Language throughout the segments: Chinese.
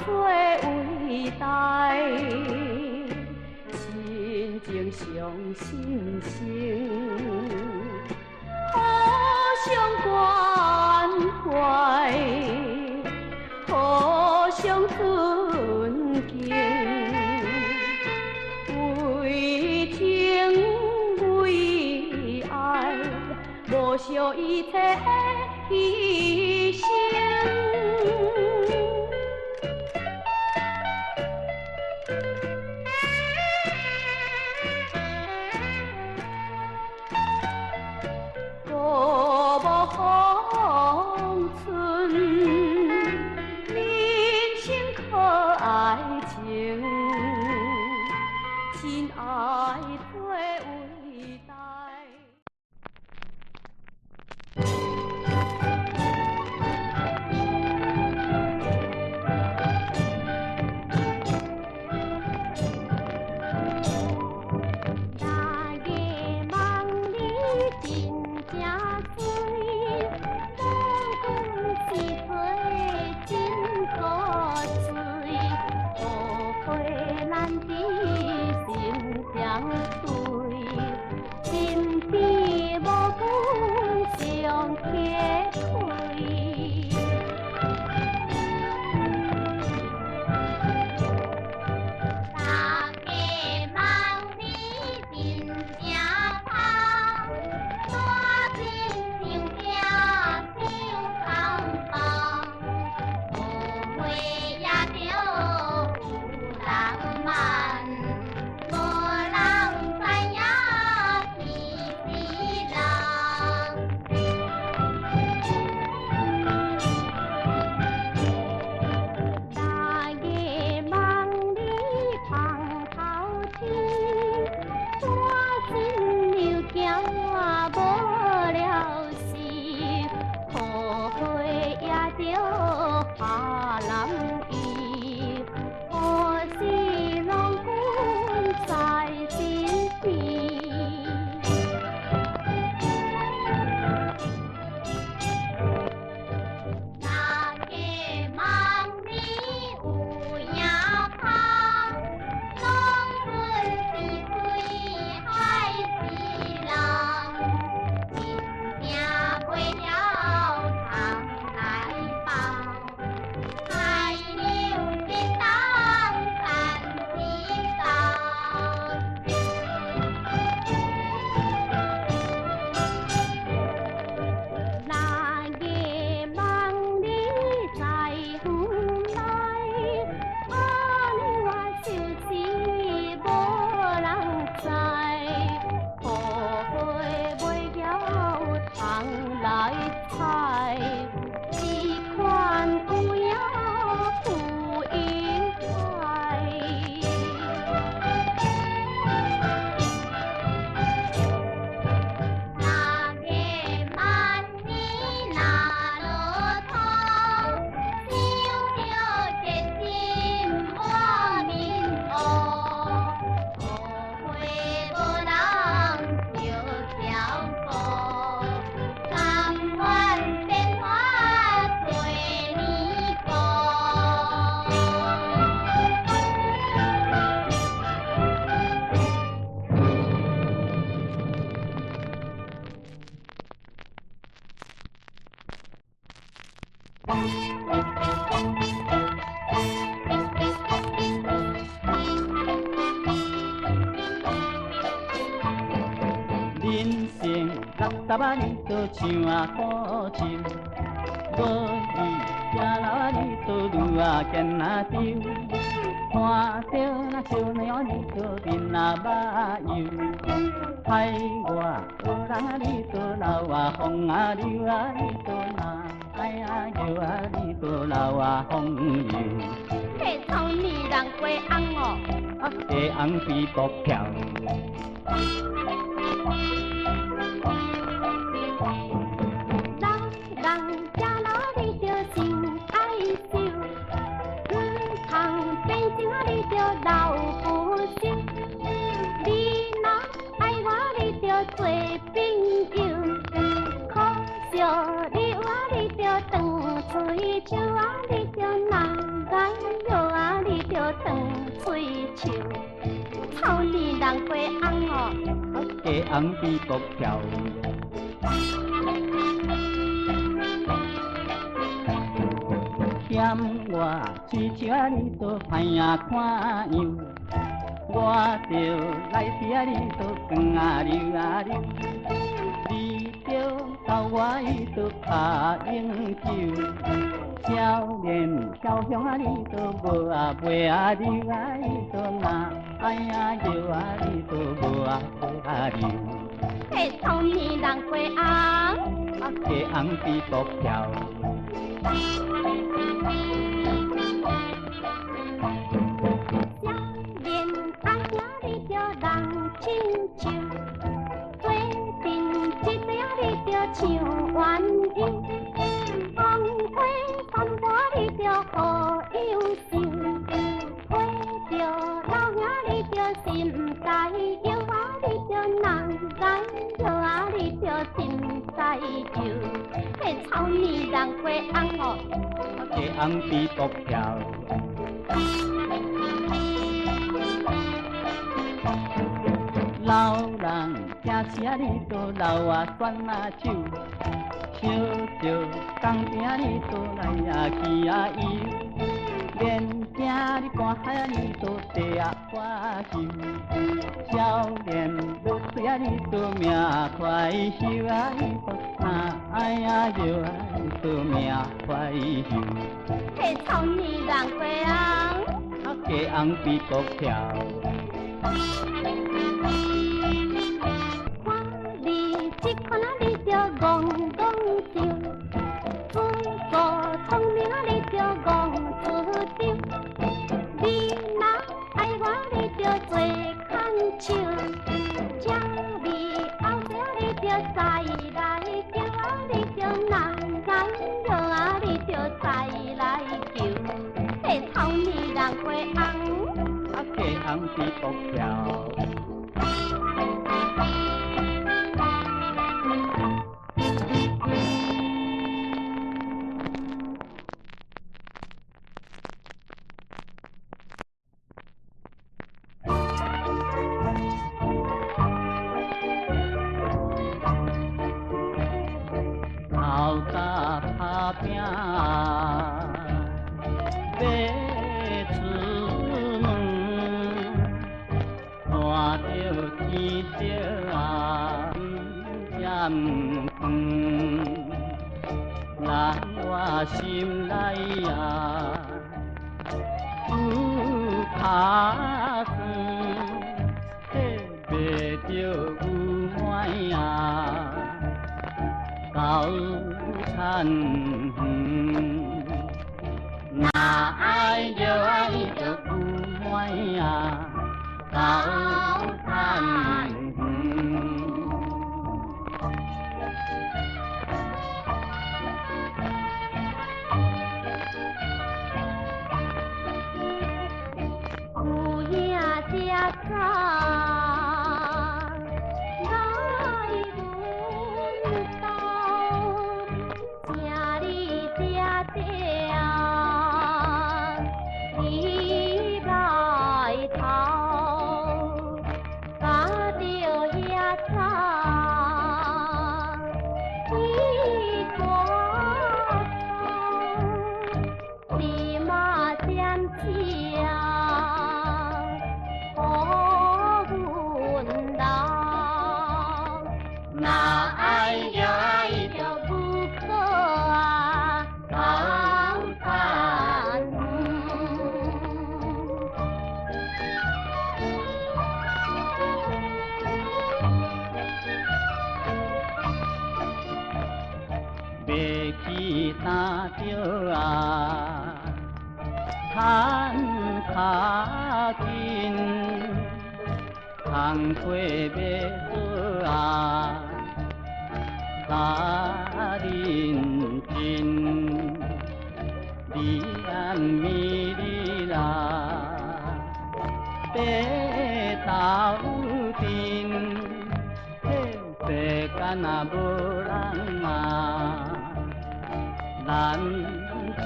最伟大亲情上心性互相关怀互相尊敬为情为爱无惜一切牺牲人生六十里都像古树，无你行路你都愈艰难走，看着那小鸟你都面啊目油，海外有人你都流啊风啊流啊你都那爱啊游啊你都流啊风游。嘿，草泥人过红哦，过红比薄票。做朋友，可惜你我你着长嘴手啊，你着难解。水树，草泥人过红哦，家红比国跳。嫌我水树啊，你都歹啊看样，我着来时啊，你都光啊溜啊溜，你着到我伊都拍应手，少年小乡啊，你都无啊袂啊溜啊，伊都那哎呀溜啊，你都无啊袂啊溜。嘿，草泥人过红，家红比国跳。少年阿兄你着人亲像，做阵一对啊你着像鸳鸯，风花山花你着好忧伤，陪着老兄你着心在摇啊，你着人在摇啊，你着心在摇，嘿，草泥人过红哦，家红比国跳。老人听时啊，你都留啊选啊手，小小工边啊，你都来啊去啊游，连正你赶海啊，你都地啊花手，少年落水啊，你都命快收啊，你都那哎呀摇啊，你都命快收。嘿，草泥人过红，家红比国跳。看你这款啊，你着戆戆笑，自古聪明啊，你着戆出招，你若爱我，你着做牵手，这你后生你着再来叫啊，你着人来摇啊，你着再来叫，嘿，草泥人过红，家红比国跳。头家打拼要出门，看着天色啊也唔远，人我心内啊有打算，迄袂着有满啊。早餐那爱就爱就不满呀，早餐有影只草。要去打着啊，趁较紧，工课要做啊，较认真，你安咪你啦，白头阵，世间啊无人啊。咱这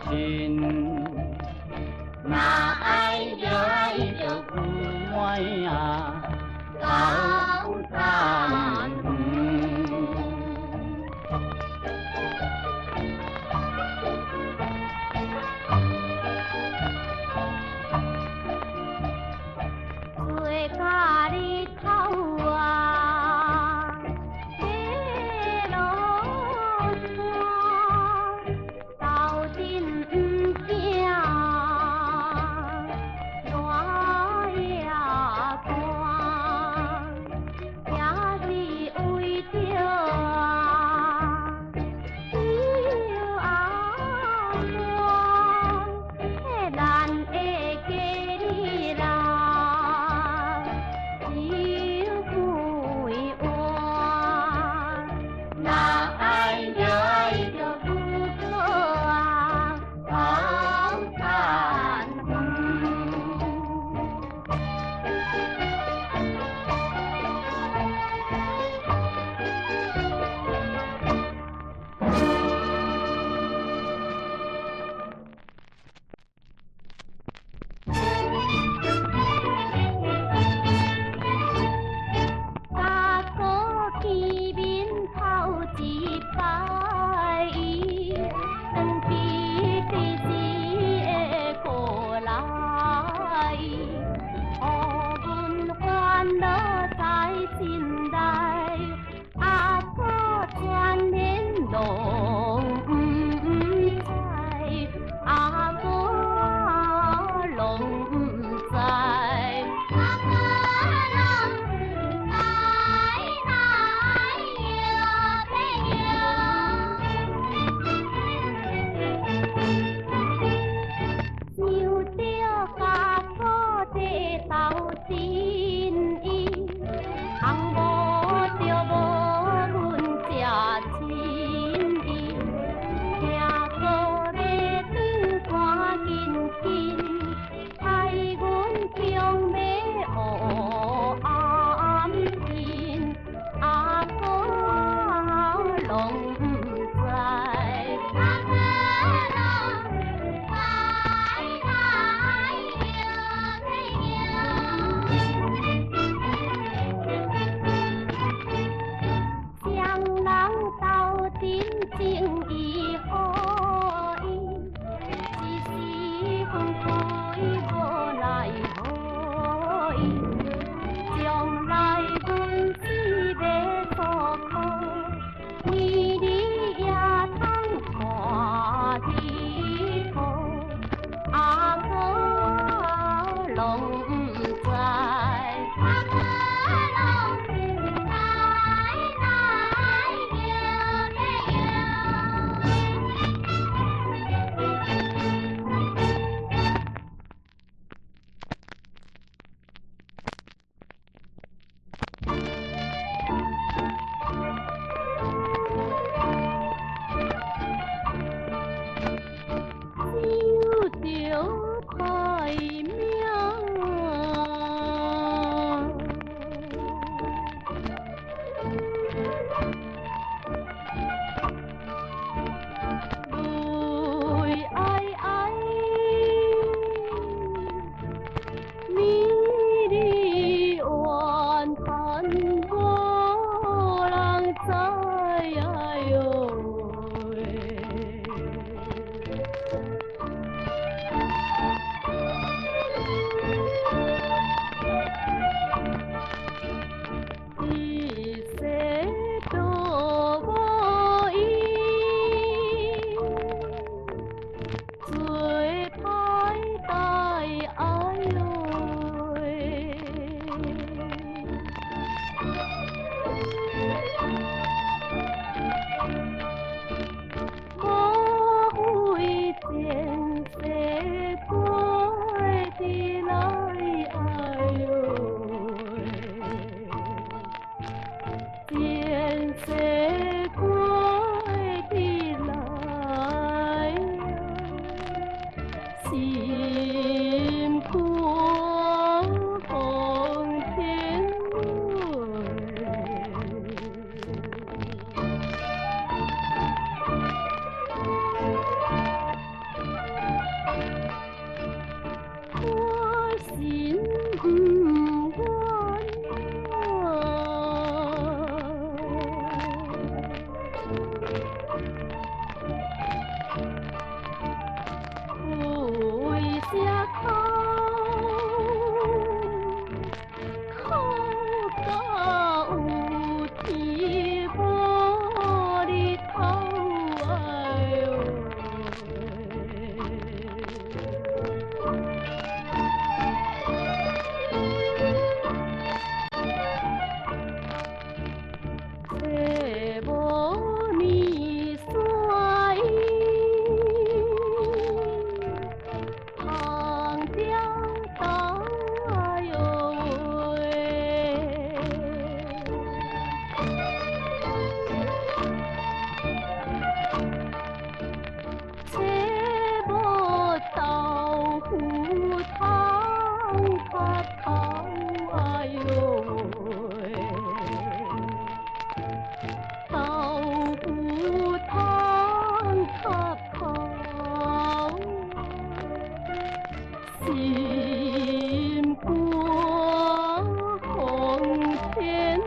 亲，那爱着爱着不爱呀，高山最咖哩头啊，马路山，斗阵不惊，热也寒，也是为着有阿哥，咱的家里人。心过红天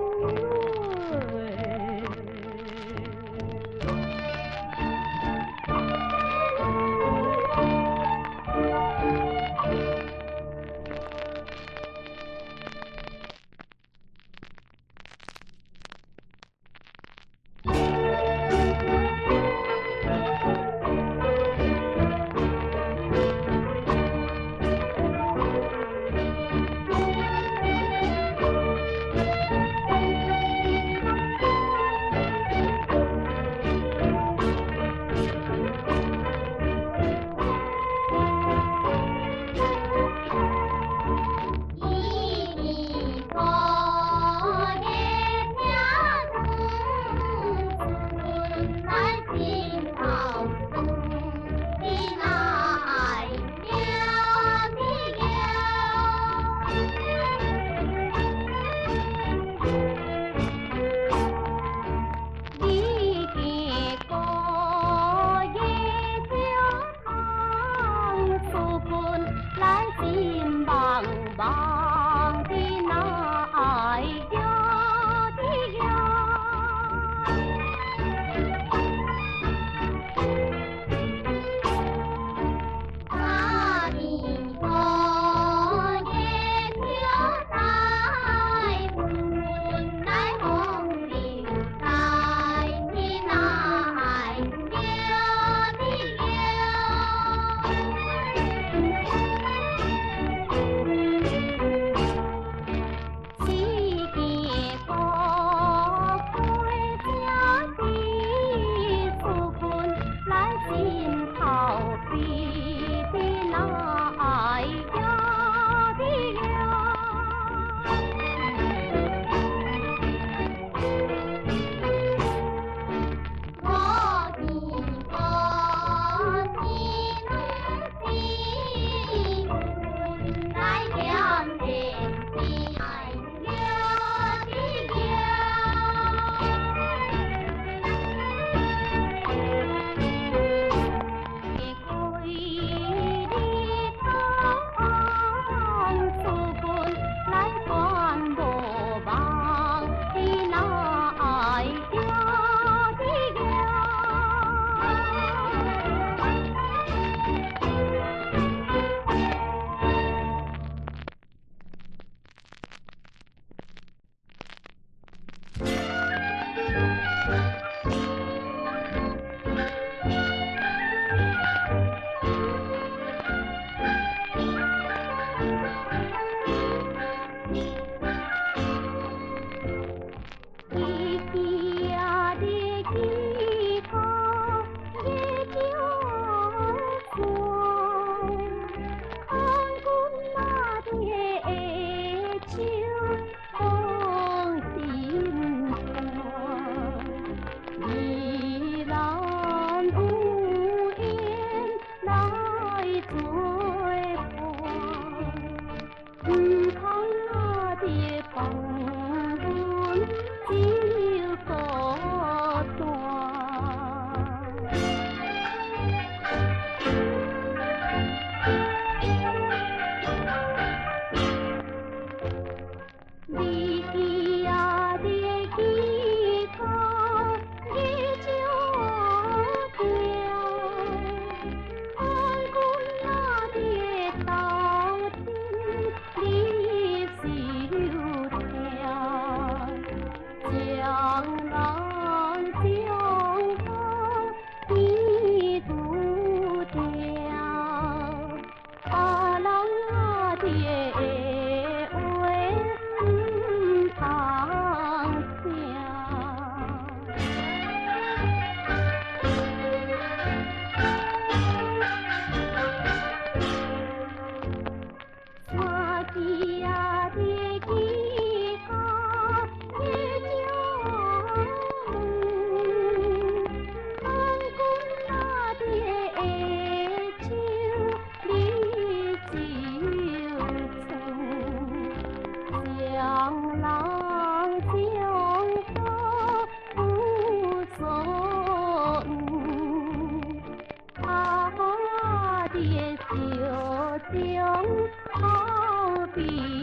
小好比